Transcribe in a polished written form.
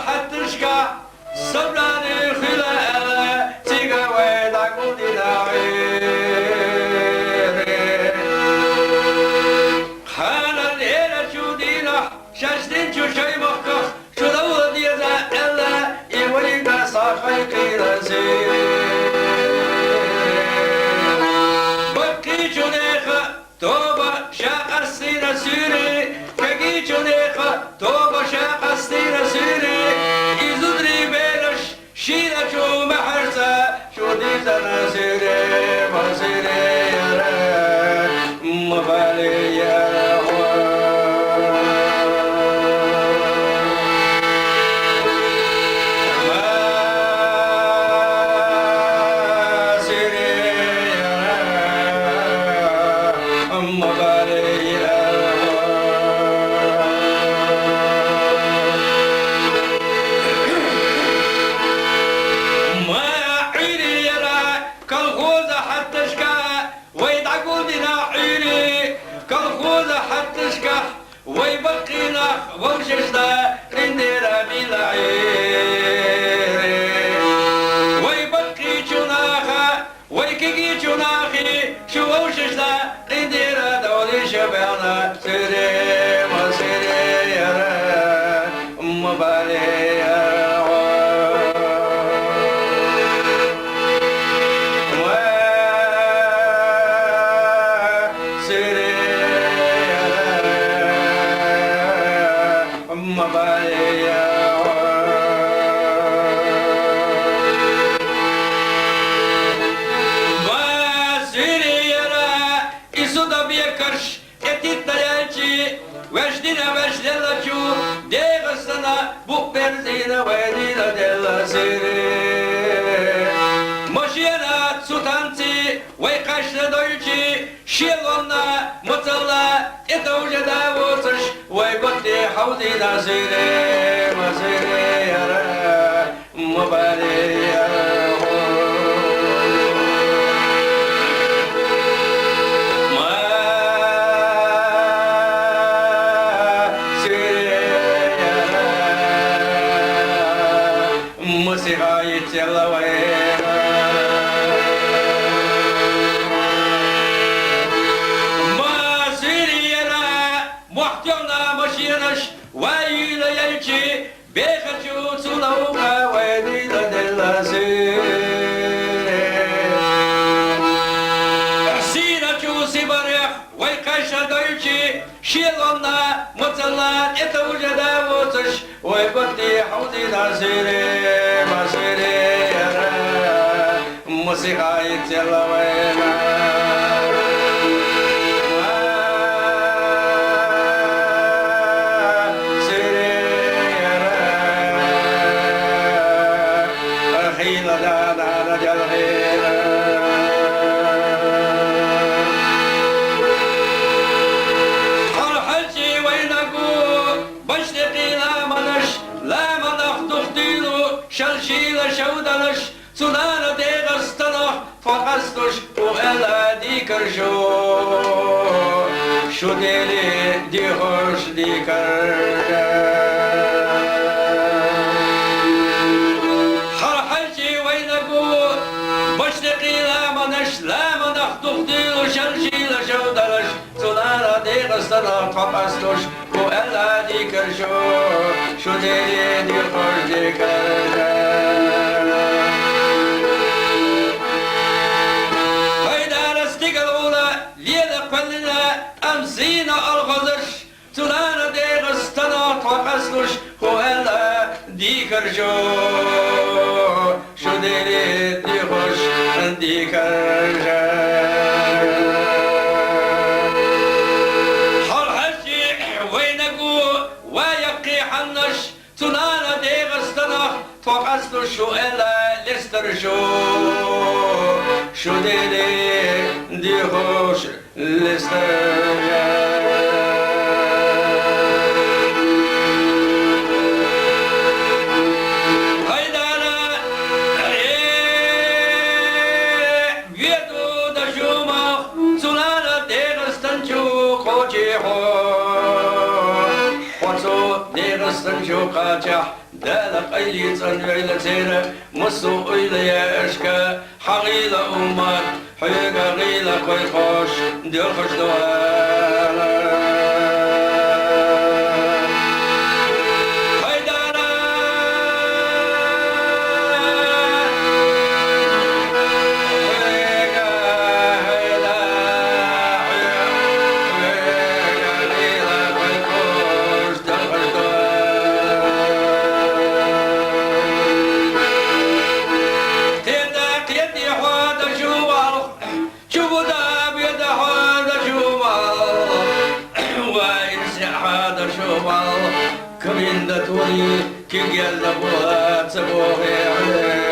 حتشكا صبراني خلال تيجا ويدا قولي خانا ليلة شودينا شاشتين شو شي مخخ شو دو ديزا إلا إيويدا صاحي قيلا بكي شونيخا توبا شاق السينا سيري كي شونيخا توبا شاق السينا سيري إزدري بيرش شينا شو محرسا شو ديزا نسيري مسيري مبالي يا ويبقينا ومششنا رنديرا بالعير ويبقي جناخا ويكيكي جناخي شو ومششنا رنديرا دولي شبعنا سيري وسيري يرى مبالي وجدنا وجدلتو ديغسنا بوبرزينا ويدينا ديلا سيري مشينا سوتانتي ويقاشنا دويتي شيلونا مطلع اتوجدا وطش ويبطي حوزينا سيري مسيري يرى مبالي يرى شيلونا مطلع اتوجدا وطش ويبطي حوزينا سيري مسيري يرى موسيقى يتيلا وينا سيري يرى الحين لا رجل غيره شلشيل شودلش سنانا ديغستنا فقستش وإلا ديكرشو شو ديلي ديخوش ديكر خرحلشي وينكو بشتقي لا منش لا منخ تخديلو شلشيل شودلش سنانا ديغستنا فقستش وإلا ديكرشو شو ديلي ديخوش ديكر أمسينا الغزش تلانا ديغستنا توقسلش خوهلا ديكرشو شو ديري ديخوش ديكرشو حرحشي وينكو ويقي حنش تلانا ديغستنا توقسلش خوهلا لسترشو شو ديري ديخوش لسترشو دالق أيلي تنويل تير مصو إلي أشكا حقيلة أمار حيقا غيلة كوي خوش دير خوش دوار كمين دتوني كي قال لبوها تبوغي عليه